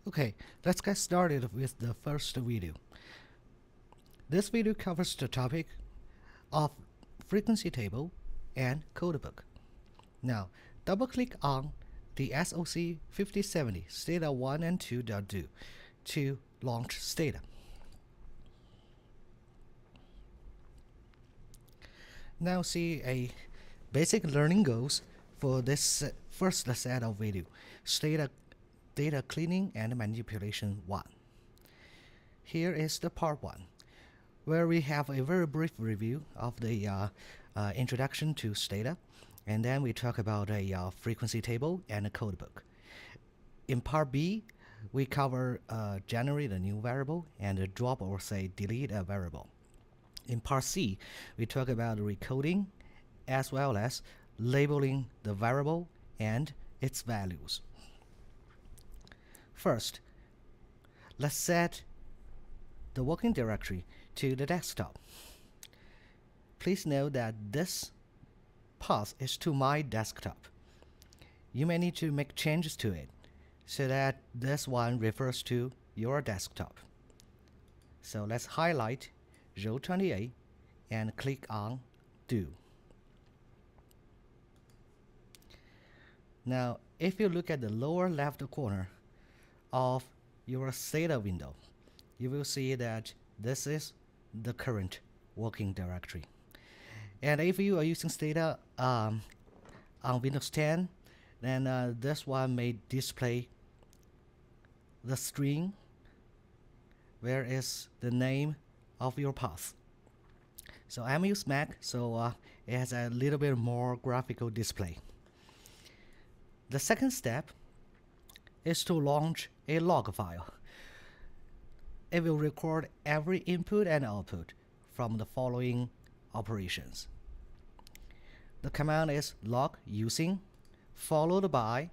Okay, let's get started with the first video. This video covers the topic of frequency table and codebook. Now, double-click on the SOC 5070 Stata 1 and 2.do to launch Stata. Now see a basic learning goals for this first set of video, Stata Data Cleaning and Manipulation 1. Here is the part 1, where we have a very brief review of the introduction to Stata, and then we talk about a frequency table and a codebook. In part B, we cover generate a new variable and drop or say delete a variable. In part C, we talk about recoding as well as labeling the variable and its values. First, let's set the working directory to the desktop. Please note that this path is to my desktop. You may need to make changes to it so that this one refers to your desktop. So let's highlight row 28 and click on Do. Now, if you look at the lower left corner of your Stata window, you will see that this is the current working directory. And if you are using Stata on Windows 10, then this one may display the string where is the name of your path. So I'm using Mac, so it has a little bit more graphical display. The second step is to launch a log file. It will record every input and output from the following operations. The command is log using followed by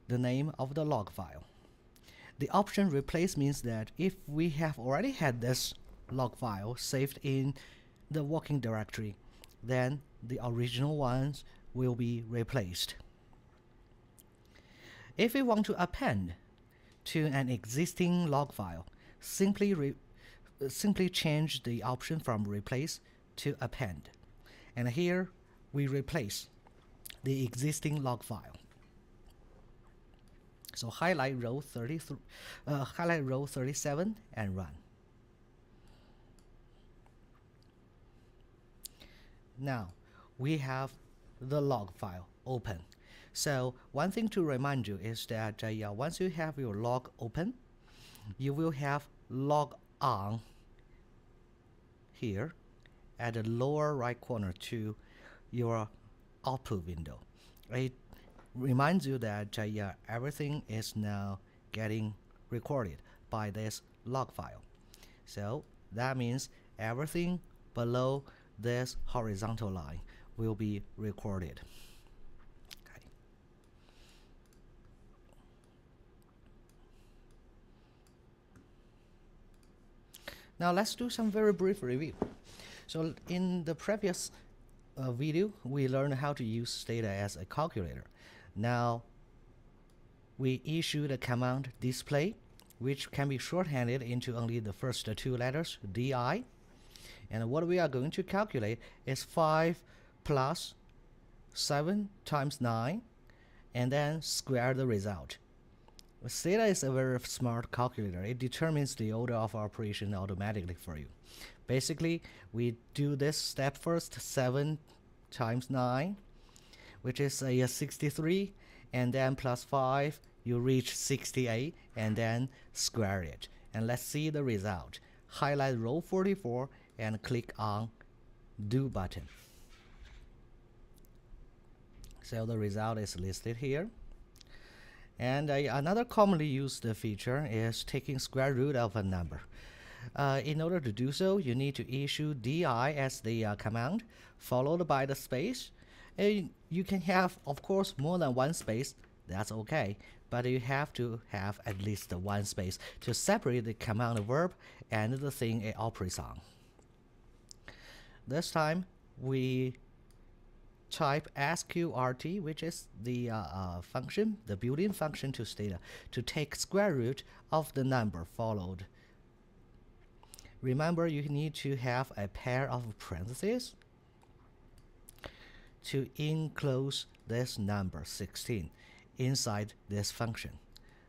the name of the log file. The option replace means that if we have already had this log file saved in the working directory, then the original ones will be replaced. If we want to append to an existing log file, simply change the option from replace to append. And here we replace the existing log file. So highlight row 37 and run. Now we have the log file open. So one thing to remind you is that once you have your log open, you will have log on here at the lower right corner to your output window. It reminds you that everything is now getting recorded by this log file. So that means everything below this horizontal line will be recorded. Okay. Now let's do some very brief review. So in the previous video, we learned how to use Stata as a calculator. Now we issued a command display, which can be shorthanded into only the first two letters, DI. And what we are going to calculate is 5 plus 7 times 9, and then square the result. Stata is a very smart calculator. It determines the order of operation automatically for you. Basically, we do this step first, 7 times 9, which is a 63, and then plus 5, you reach 68, and then square it. And let's see the result. Highlight row 44 and click on Do button. So the result is listed here. And another commonly used feature is taking square root of a number. In order to do so, you need to issue di as the command, followed by the space. And you can have, of course, more than one space. That's okay. But you have to have at least one space to separate the command verb and the thing it operates on. This time, we type sqrt, which is the function, the built-in function to Stata, to take square root of the number followed. Remember, you need to have a pair of parentheses to enclose this number 16 inside this function.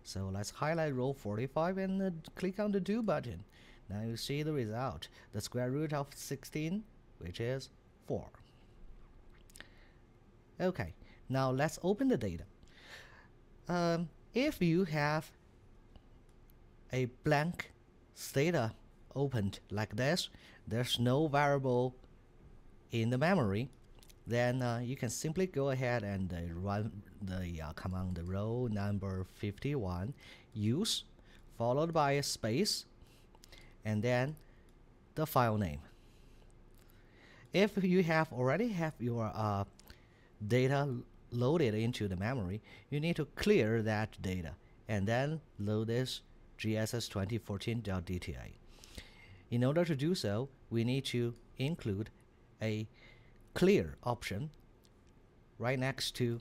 So let's highlight row 45 and click on the do button. Now you see the result, the square root of 16, which is 4. Okay, now let's open the data. If you have a blank Stata opened like this, there's no variable in the memory, then you can simply go ahead and run the command row number 51 use followed by a space and then the file name. If you already have your data loaded into the memory, you need to clear that data and then load this gss2014.dta. In order to do so, we need to include a clear option right next to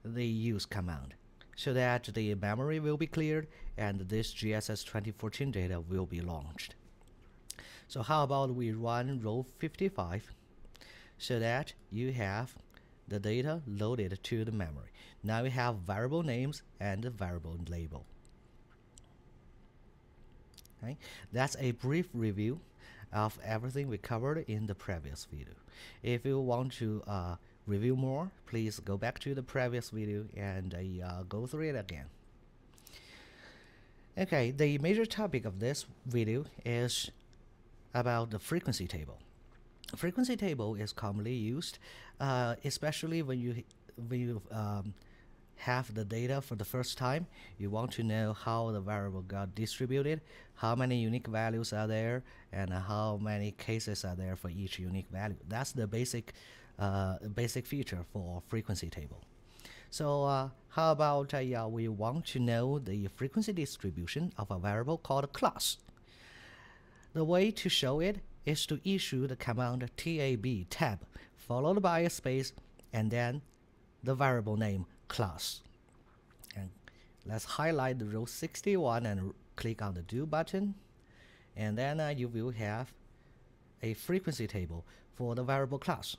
the use command so that the memory will be cleared and this gss2014 data will be launched. So how about we run row 55 so that you have the data loaded to the memory. Now we have variable names and variable label. Okay, that's a brief review of everything we covered in the previous video. If you want to review more, please go back to the previous video and go through it again. Okay, the major topic of this video is about the frequency table. Frequency table is commonly used, especially when you have the data for the first time. You want to know how the variable got distributed, how many unique values are there, and how many cases are there for each unique value. That's the basic feature for frequency table. So how about we want to know the frequency distribution of a variable called class. The way to show it is to issue the command tab followed by a space and then the variable name class. And let's highlight the row 61 and click on the do button, and then you will have a frequency table for the variable class.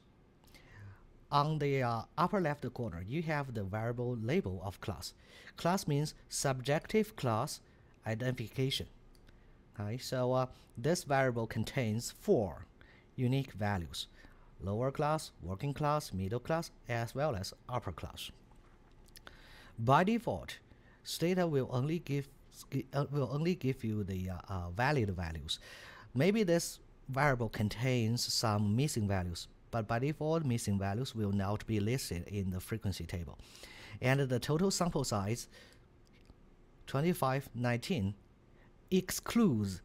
On the upper left corner, you have the variable label of class. Class means subjective class identification. Okay, so this variable contains 4 unique values: lower class, working class, middle class, as well as upper class. By default, Stata will only give you the valid values. Maybe this variable contains some missing values, but by default, missing values will not be listed in the frequency table. And the total sample size, 2519, excludes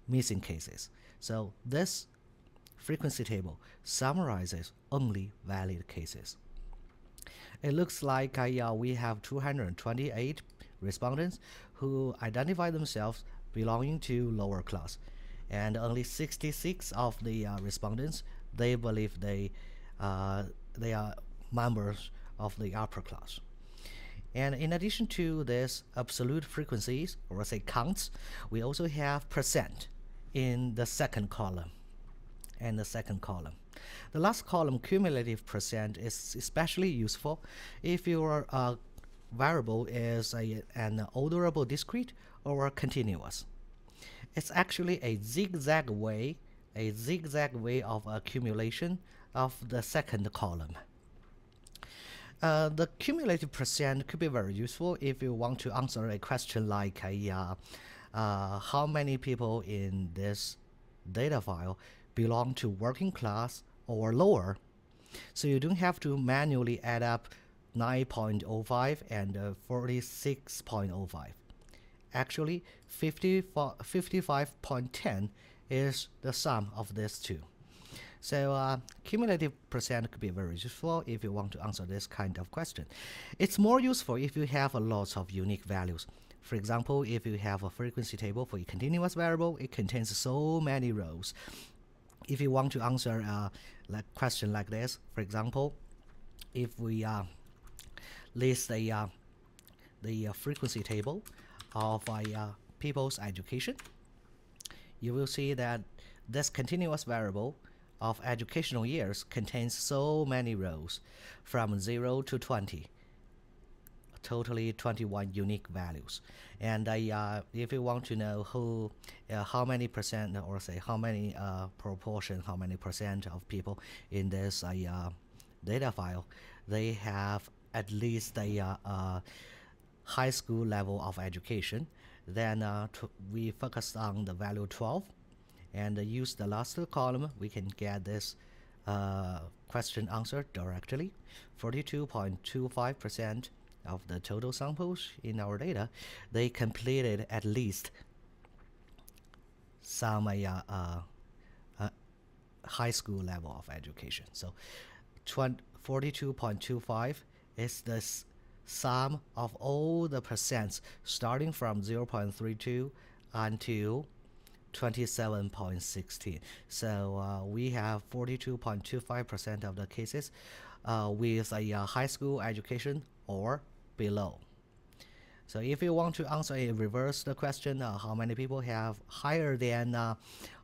missing cases. So this frequency table summarizes only valid cases. It looks like we have 228 respondents who identify themselves belonging to lower class, and only 66 of the respondents, they believe they are members of the upper class. And in addition to this absolute frequencies, or say counts, we also have percent in the second column. And the second column, the last column, cumulative percent, is especially useful if your variable is an orderable discrete or continuous. It's actually a zigzag way of accumulation of the second column. The cumulative percent could be very useful if you want to answer a question like how many people in this data file belong to working class or lower. So you don't have to manually add up 9.05 and 46.05. Actually, 55.10 is the sum of these two. So cumulative percent could be very useful if you want to answer this kind of question. It's more useful if you have a lot of unique values. For example, if you have a frequency table for a continuous variable, it contains so many rows. if you want to answer like question like this, for example, if we list the frequency table of people's education, you will see that this continuous variable of educational years contains so many rows from 0 to 20, totally 21 unique values. And if you want to know how many percent, or say how many proportion, how many percent of people in this data file, they have at least a high school level of education, then we focus on the value 12 and use the last column. We can get this question answered directly. 42.25% of the total samples in our data, they completed at least some high school level of education. So 42.25 is the sum of all the percents starting from 0.32 until 27.16. So we have 42.25% of the cases with a high school education or below. So if you want to answer a reverse the question, how many people have higher than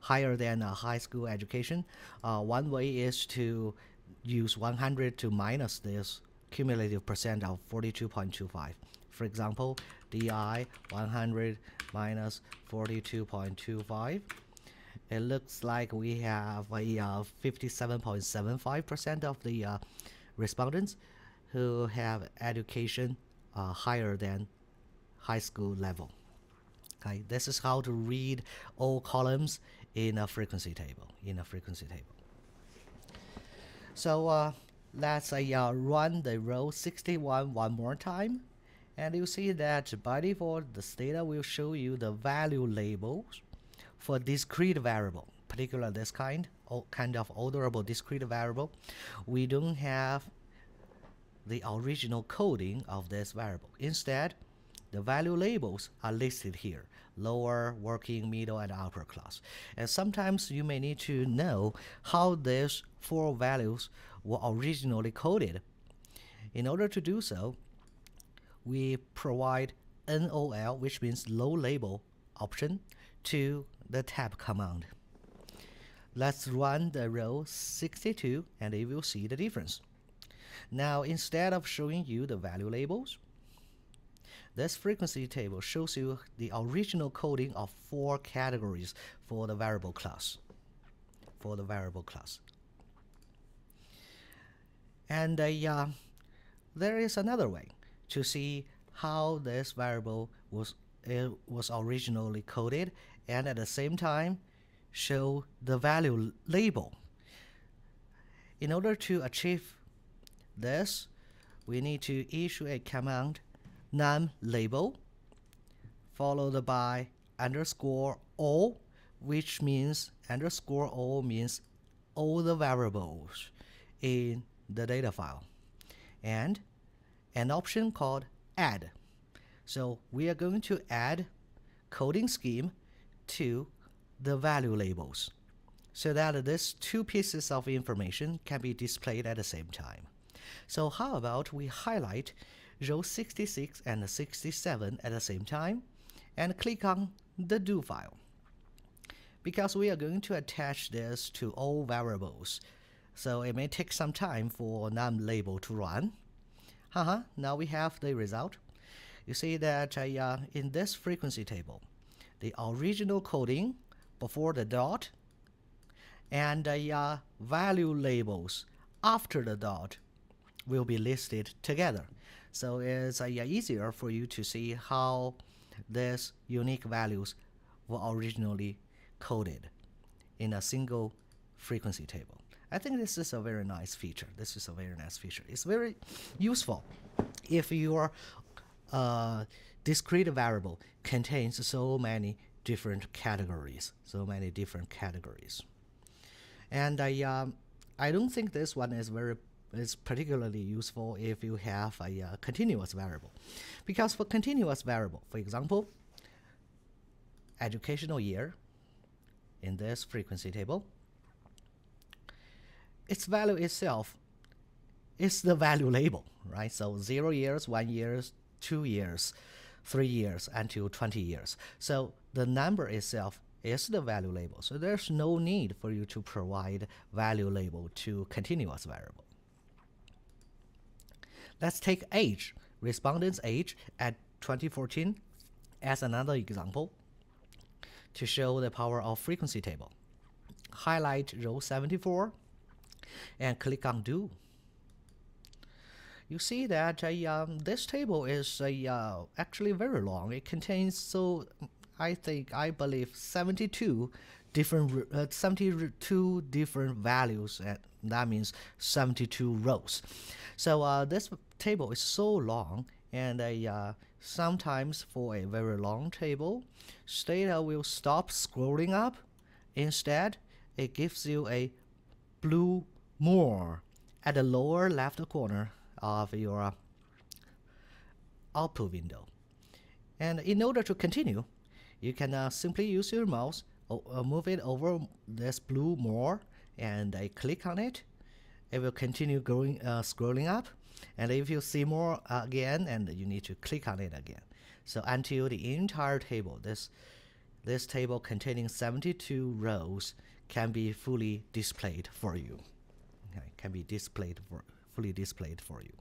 high school education, one way is to use 100 to minus this cumulative percent of 42.25. For example, DI 100 minus 42.25. It looks like we have a 57.75% of the respondents who have education higher than high school level. Okay, this is how to read all columns in a frequency table. So let's run the row 61 one more time, and you see that by default the Stata will show you the value labels for discrete variable, particularly this kind of orderable discrete variable. We don't have the original coding of this variable. Instead, the value labels are listed here: lower, working, middle, and upper class. And sometimes you may need to know how these four values were originally coded. In order to do so, we provide NOL, which means low label option, to the tab command. Let's run the row 62 and you will see the difference. Now, instead of showing you the value labels, this frequency table shows you the original coding of four categories for the variable class. And there is another way to see how this variable was originally coded and at the same time show the value label. In order to achieve this, we need to issue a command num label followed by _all, which means _all means all the variables in the data file, and an option called add. So we are going to add coding scheme to the value labels so that these two pieces of information can be displayed at the same time. So how about we highlight row 66 and 67 at the same time and click on the do file, because we are going to attach this to all variables, so it may take some time for num label to run. Now we have the result. You see that in this frequency table, the original coding before the dot and value labels after the dot will be listed together. So it's easier for you to see how these unique values were originally coded in a single frequency table. I think this is a very nice feature. It's very useful if your discrete variable contains so many different categories. And I don't think this one is particularly useful if you have a continuous variable, because for continuous variable, for example, educational year in this frequency table, its value itself is the value label, right? So 0 years, 1 year, 2 years, 3 years, until 20 years. So the number itself is the value label. So there's no need for you to provide value label to continuous variable. Let's take age, respondent's age at 2014 as another example to show the power of frequency table. Highlight row 74 and click on Do. You see that this table is actually very long. It contains, so I believe 72 different values, and that means 72 rows. So this table is so long, and sometimes for a very long table, Stata will stop scrolling up. Instead, it gives you a blue more at the lower left corner of your output window. And in order to continue, you can simply use your mouse, move it over this blue more, and click on it. It will continue scrolling up. And if you see more again, and you need to click on it again. So until the entire table, this table containing 72 rows, can be fully displayed for you. Okay, can be fully displayed for you.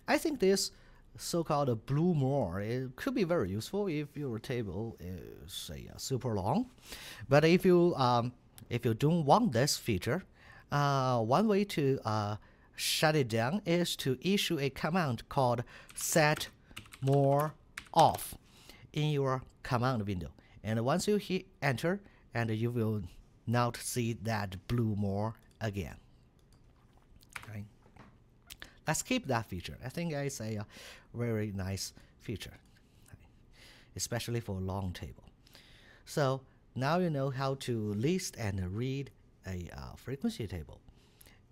I think this so-called blue more, it could be very useful if your table is say super long. But if you don't want this feature, one way to shut it down is to issue a command called set more off in your command window. And once you hit enter, and you will not see that blue more again. Okay. Let's keep that feature. I think it's a very nice feature, especially for a long table. So now you know how to list and read a frequency table.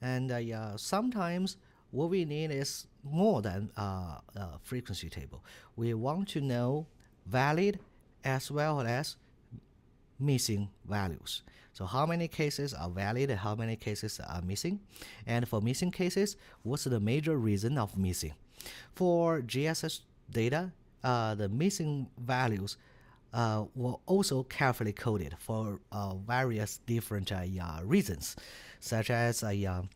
And sometimes what we need is more than a frequency table. We want to know valid as well as missing values. So how many cases are valid and how many cases are missing? And for missing cases, what's the major reason of missing? For GSS data, the missing values were also carefully coded for various different reasons, such as I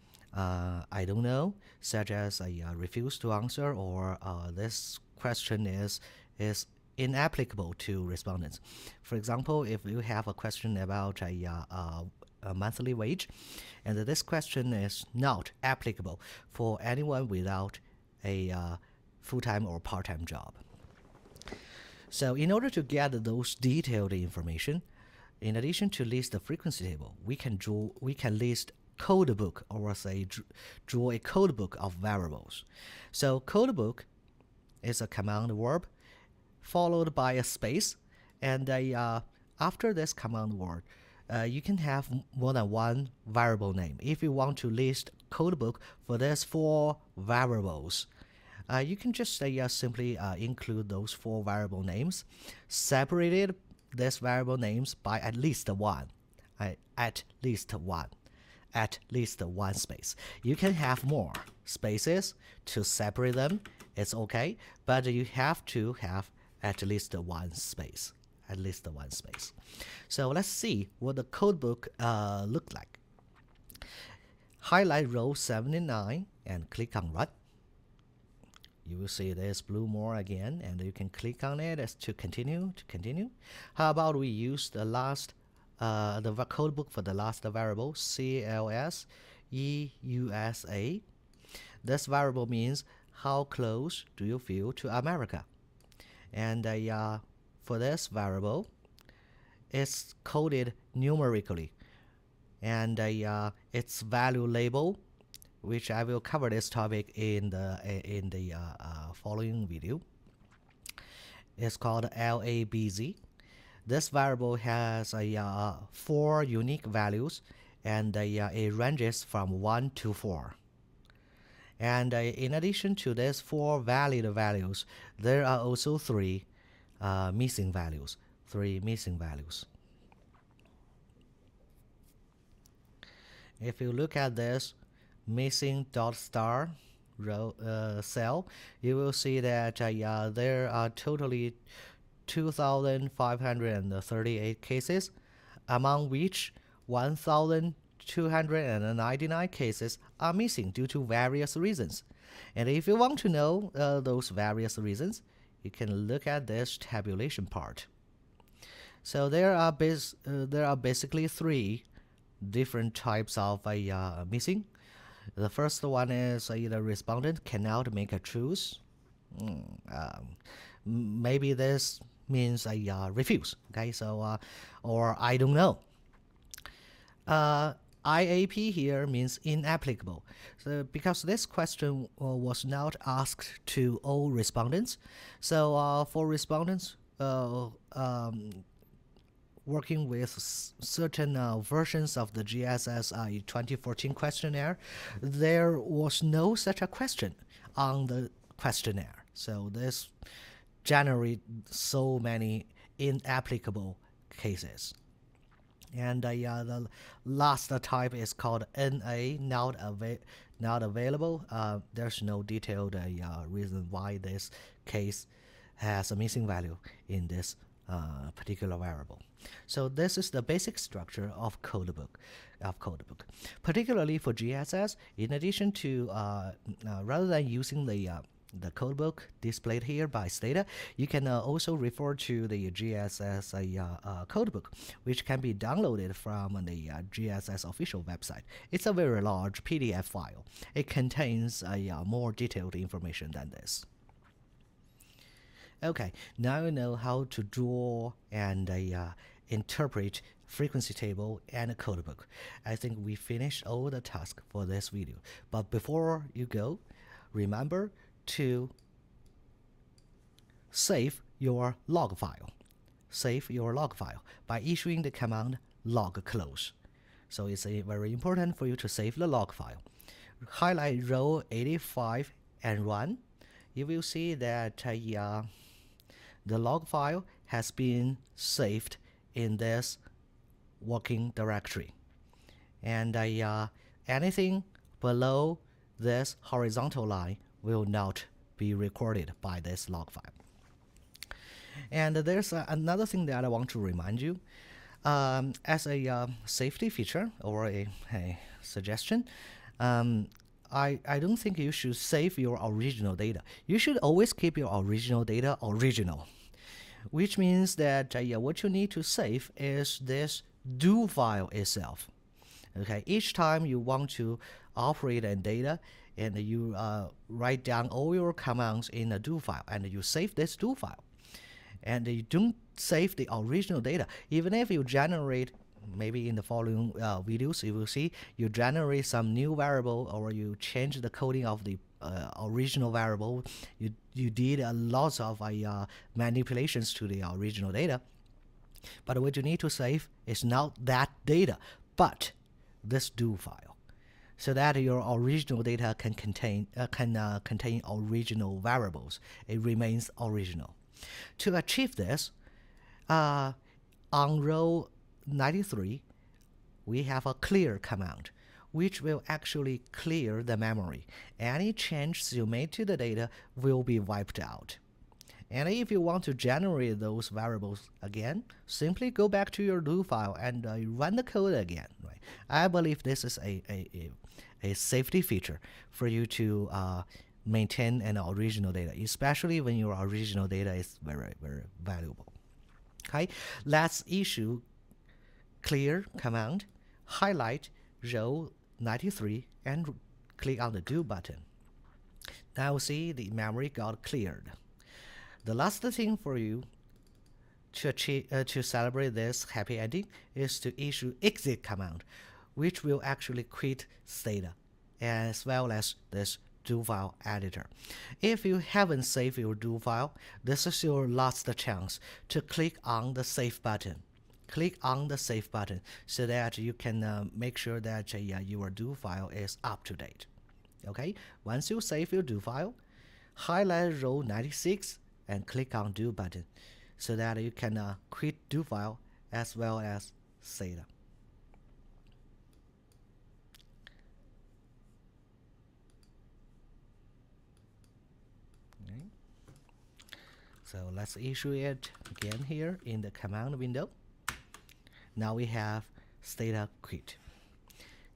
don't know, such as refuse to answer, or this question is inapplicable to respondents. For example, if you have a question about a monthly wage, and this question is not applicable for anyone without a full-time or part-time job. So in order to get those detailed information, in addition to list the frequency table, we can list codebook, or say draw a codebook of variables. So codebook is a command verb followed by a space, and after this command word, you can have more than one variable name. If you want to list codebook for these 4 variables, you can just simply include those 4 variable names, separated these variable names by at least one space. You can have more spaces to separate them, it's okay, but you have to have at least one space. So let's see what the codebook looked like. Highlight row 79 and click on Run. You will see this blue more again, and you can click on it as to continue. How about we use the codebook for the last variable, CLS EUSA. This variable means how close do you feel to America? And for this variable, it's coded numerically, and its value label, which I will cover this topic in the following video, is called LABZ. This variable has 4 unique values, and it ranges from 1 to 4. And in addition to these 4 valid values, there are also 3 missing values. If you look at this missing dot star row cell, you will see that there are totally 2,538 cases, among which 1,299 cases are missing due to various reasons. And if you want to know those various reasons, you can look at this tabulation part. So there are basically three different types of missing. The first one is the respondent cannot make a choice. Maybe this means refuse. Okay, so or I don't know. IAP here means inapplicable. So because this question was not asked to all respondents, so for respondents working with certain versions of the GSSI 2014 questionnaire, there was no such a question on the questionnaire. So this generate so many inapplicable cases. And the last type is called NA, not available. There's no detailed reason why this case has a missing value in this particular variable. So this is the basic structure of Codebook. Particularly for GSS, in addition to rather than using the codebook displayed here by Stata, you can also refer to the GSS codebook, which can be downloaded from the GSS official website. It's a very large PDF file. It contains more detailed information than this. Okay, now you know how to draw and interpret frequency table and a codebook. I think we finished all the tasks for this video. But before you go, remember to save your log file. Save your log file by issuing the command log close. So it's very important for you to save the log file. Highlight row 85 and run. You will see that the log file has been saved in this working directory. And anything below this horizontal line will not be recorded by this log file. And there's another thing that I want to remind you. As a safety feature or a suggestion, I don't think you should save your original data. You should always keep your original data original, which means that what you need to save is this do file itself. Okay, each time you want to operate in data, and you write down all your commands in a do file, and you save this do file, and you don't save the original data. Even if you generate, maybe in the following videos you will see, you generate some new variable, or you change the coding of the original variable, you did a lot of manipulations to the original data, but what you need to save is not that data, but this do file, so that your original data can contain original variables. It remains original. To achieve this, on row 93, we have a clear command, which will actually clear the memory. Any changes you made to the data will be wiped out. And if you want to generate those variables again, simply go back to your do file and run the code again. Right? I believe this is a safety feature for you to maintain an original data, especially when your original data is very, very valuable. Okay, let's issue clear command, highlight row 93, and click on the do button. Now see the memory got cleared. The last thing for you to achieve, to celebrate this happy ending is to issue exit command, which will actually quit Stata as well as this do file editor. If you haven't saved your do file, this is your last chance to click on the save button. Click on the save button so that you can make sure that your do file is up to date. Okay, once you save your do file, highlight row 96 and click on do button so that you can quit do file as well as Stata. So let's issue it again here in the command window. Now we have Stata quit.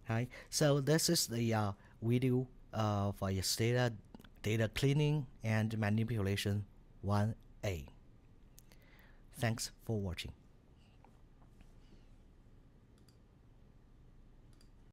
Right. So this is the video for your Stata data cleaning and manipulation 1A. Thanks for watching.